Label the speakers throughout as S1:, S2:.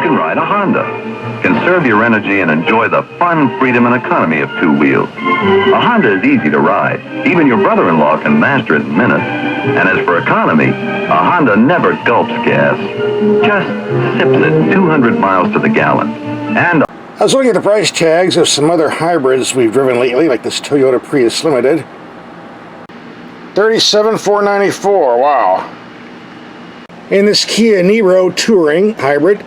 S1: can ride a Honda. Conserve your energy and enjoy the fun, freedom, and economy of two wheels. A Honda is easy to ride. Even your brother-in-law can master it in minutes. And as for economy, a Honda never gulps gas. Just sips it 200 miles to the gallon. And
S2: I was looking at the price tags of some other hybrids we've driven lately, like this Toyota Prius Limited. $37,494, wow. And this Kia Niro Touring Hybrid,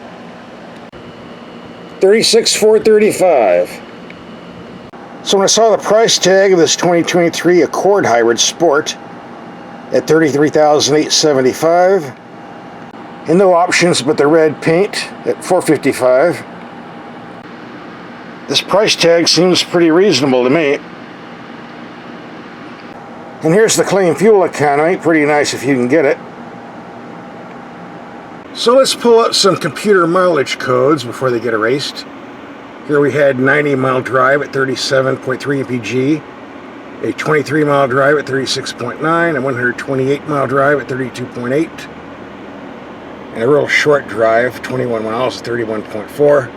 S2: $36,435. So when I saw the price tag of this 2023 Accord Hybrid Sport at $33,875, and no options but the red paint at $455, this price tag seems pretty reasonable to me. And here's the clean fuel economy, pretty nice if you can get it. So let's pull up some computer mileage codes before they get erased. Here we had 90-mile drive at 37.3 mpg, a 23-mile drive at 36.9, a 128-mile drive at 32.8, and a real short drive, 21 miles at 31.4,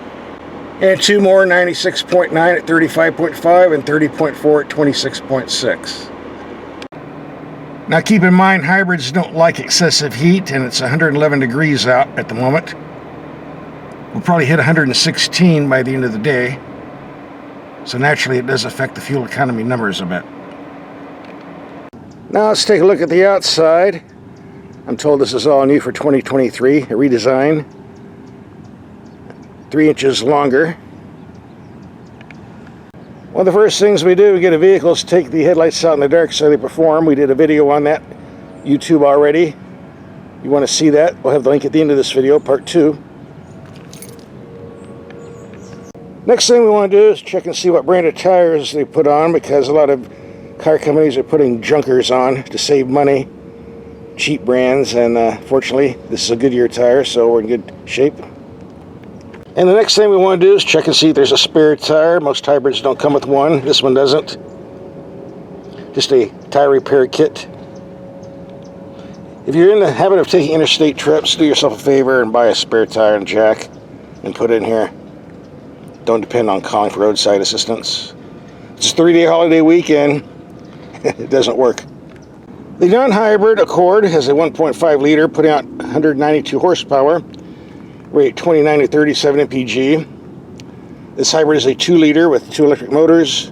S2: and two more 96.9 at 35.5 and 30.4 at 26.6. Now keep in mind, hybrids don't like excessive heat, and it's 111 degrees out at the moment. We'll probably hit 116 by the end of the day, so naturally it does affect the fuel economy numbers a bit. Now let's take a look at the outside. I'm told this is all new for 2023, a redesign. 3 inches longer. One of the first things we do to get a vehicle is take the headlights out in the dark so they perform. We did a video on that, YouTube already. You want to see that? We'll have the link at the end of this video, part 2. Next thing we want to do is check and see what brand of tires they put on, because a lot of car companies are putting junkers on to save money. Cheap brands, and fortunately this is a Goodyear tire, so we're in good shape. And the next thing we want to do is check and see if there's a spare tire. Most hybrids don't come with one. This one doesn't. Just a tire repair kit. If you're in the habit of taking interstate trips, do yourself a favor and buy a spare tire and jack and put it in here. Don't depend on calling for roadside assistance. It's a 3-day holiday weekend. It doesn't work. The non-hybrid Accord has a 1.5 liter, putting out 192 horsepower. Rate 29 to 37 mpg. This hybrid is a 2 liter with 2 electric motors,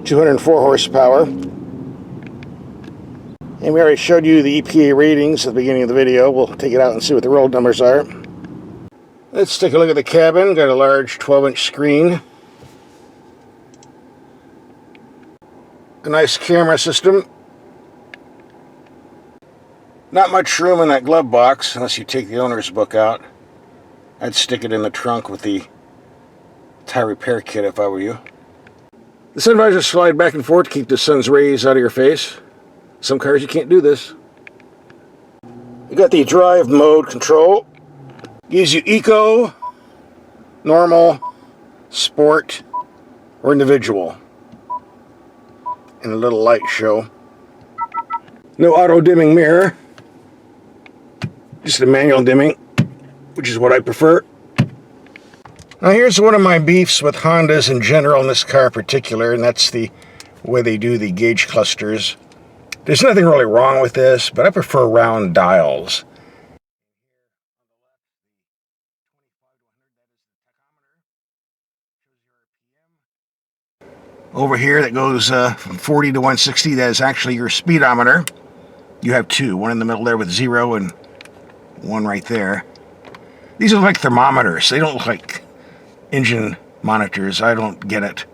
S2: 204 horsepower. And we already showed you the EPA ratings at the beginning of the video. We'll take it out and see what the road numbers are. Let's take a look at the cabin. Got a large 12-inch screen. A nice camera system. Not much room in that glove box unless you take the owner's book out. I'd stick it in the trunk with the tire repair kit if I were you. The sun visors slide back and forth to keep the sun's rays out of your face. Some cars you can't do this. You got the drive mode control. Gives you eco, normal, sport, or individual. And a little light show. No auto dimming mirror. Just a manual dimming, which is what I prefer. Now here's one of my beefs with Hondas in general, and this car in particular, and that's the way they do the gauge clusters. There's nothing really wrong with this, but I prefer round dials. Over here that goes from 40 to 160, that is actually your speedometer. You have two, one in the middle there with 0 and one right there. These are like thermometers. They don't look like engine monitors. I don't get it.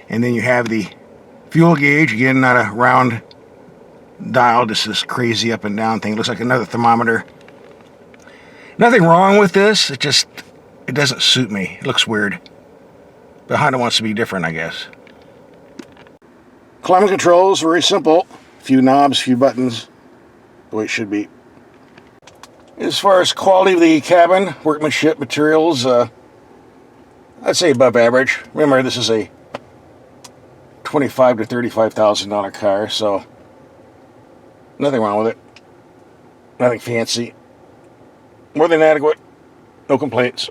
S2: And then you have the fuel gauge. Again, not a round dial, just this crazy up and down thing. It looks like another thermometer. Nothing wrong with this. It doesn't suit me. It looks weird. But Honda wants to be different, I guess. Climate control is very simple. Few knobs, few buttons. The way it should be. As far as quality of the cabin, workmanship, materials, I'd say above average. Remember, this is a $25,000 to $35,000 car, so nothing wrong with it. Nothing fancy. More than adequate. As far as No complaints.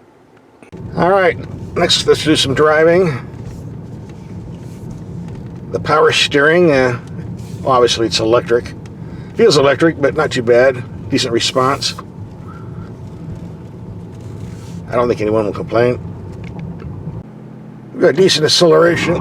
S2: Alright, next let's do some driving. The power steering, well, obviously it's electric. Feels electric, but not too bad. Decent response. I don't think anyone will complain. We've got decent acceleration.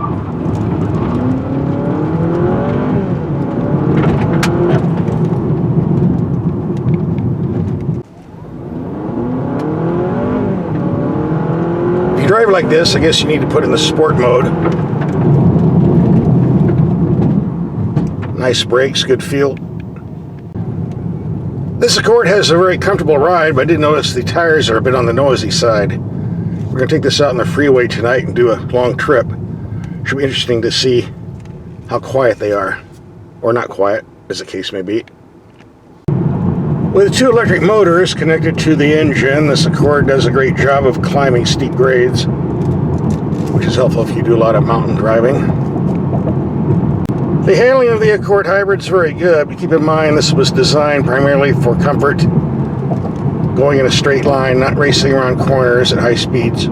S2: If you drive like this, I guess you need to put in the sport mode. Nice brakes, good feel. This Accord has a very comfortable ride, but I did notice the tires are a bit on the noisy side. We're going to take this out on the freeway tonight and do a long trip. Should be interesting to see how quiet they are. Or not quiet, as the case may be. With two electric motors connected to the engine, this Accord does a great job of climbing steep grades, which is helpful if you do a lot of mountain driving. The handling of the Accord Hybrid is very good, but keep in mind this was designed primarily for comfort, going in a straight line, not racing around corners at high speeds.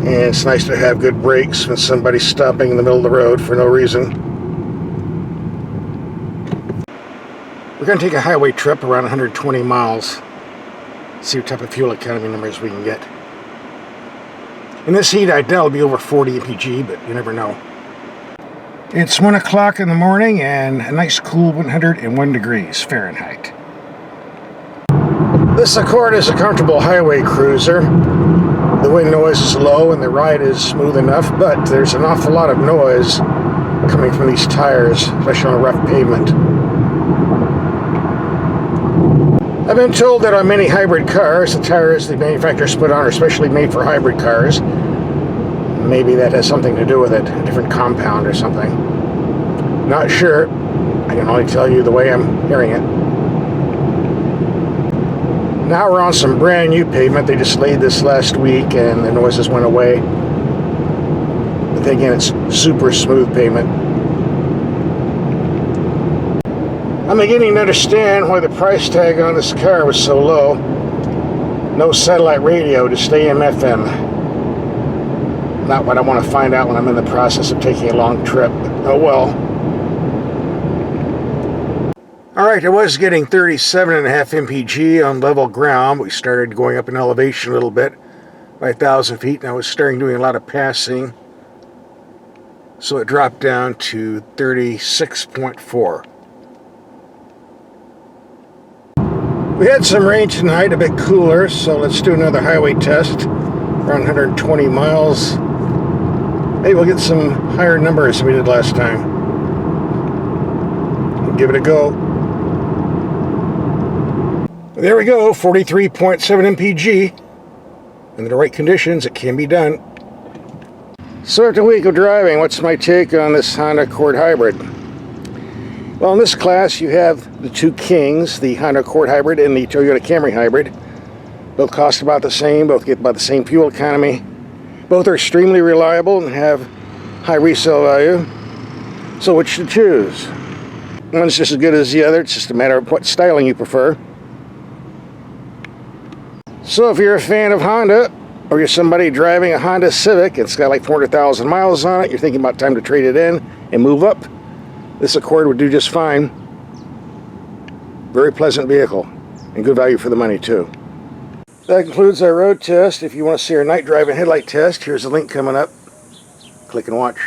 S2: And it's nice to have good brakes when somebody's stopping in the middle of the road for no reason. We're going to take a highway trip around 120 miles, see what type of fuel economy numbers we can get. In this heat, I doubt it'll be over 40 mpg, but you never know. It's 1 o'clock in the morning and a nice cool 101 degrees Fahrenheit. This Accord is a comfortable highway cruiser. The wind noise is low and the ride is smooth enough, but there's an awful lot of noise coming from these tires, especially on a rough pavement. I've been told that on many hybrid cars, the tires the manufacturers put on are especially made for hybrid cars. Maybe that has something to do with it, a different compound or something. Not sure. I can only tell you the way I'm hearing it. Now we're on some brand new pavement. They just laid this last week and the noises went away. But then again, it's super smooth pavement. I'm beginning to understand why the price tag on this car was so low. No satellite radio, just AM FM. Not what I want to find out when I'm in the process of taking a long trip. Oh well. Alright, I was getting 37.5 mpg on level ground. We started going up in elevation a little bit by 1,000 feet, and I was starting doing a lot of passing. So it dropped down to 36.4. We had some rain tonight, a bit cooler, so let's do another highway test. Around 120 miles. Maybe we'll get some higher numbers than we did last time. We'll give it a go. There we go, 43.7 mpg. In the right conditions, it can be done. So after a week of driving, what's my take on this Honda Accord Hybrid? Well, in this class, you have the two kings, the Honda Accord Hybrid and the Toyota Camry Hybrid. Both cost about the same, both get about the same fuel economy. Both are extremely reliable and have high resale value. So which to choose? One's just as good as the other, it's just a matter of what styling you prefer. So if you're a fan of Honda, or you're somebody driving a Honda Civic, it's got like 400,000 miles on it, you're thinking about time to trade it in and move up, this Accord would do just fine. Very pleasant vehicle and good value for the money too. That concludes our road test. If you want to see our night driving headlight test, here's a link coming up. Click and watch.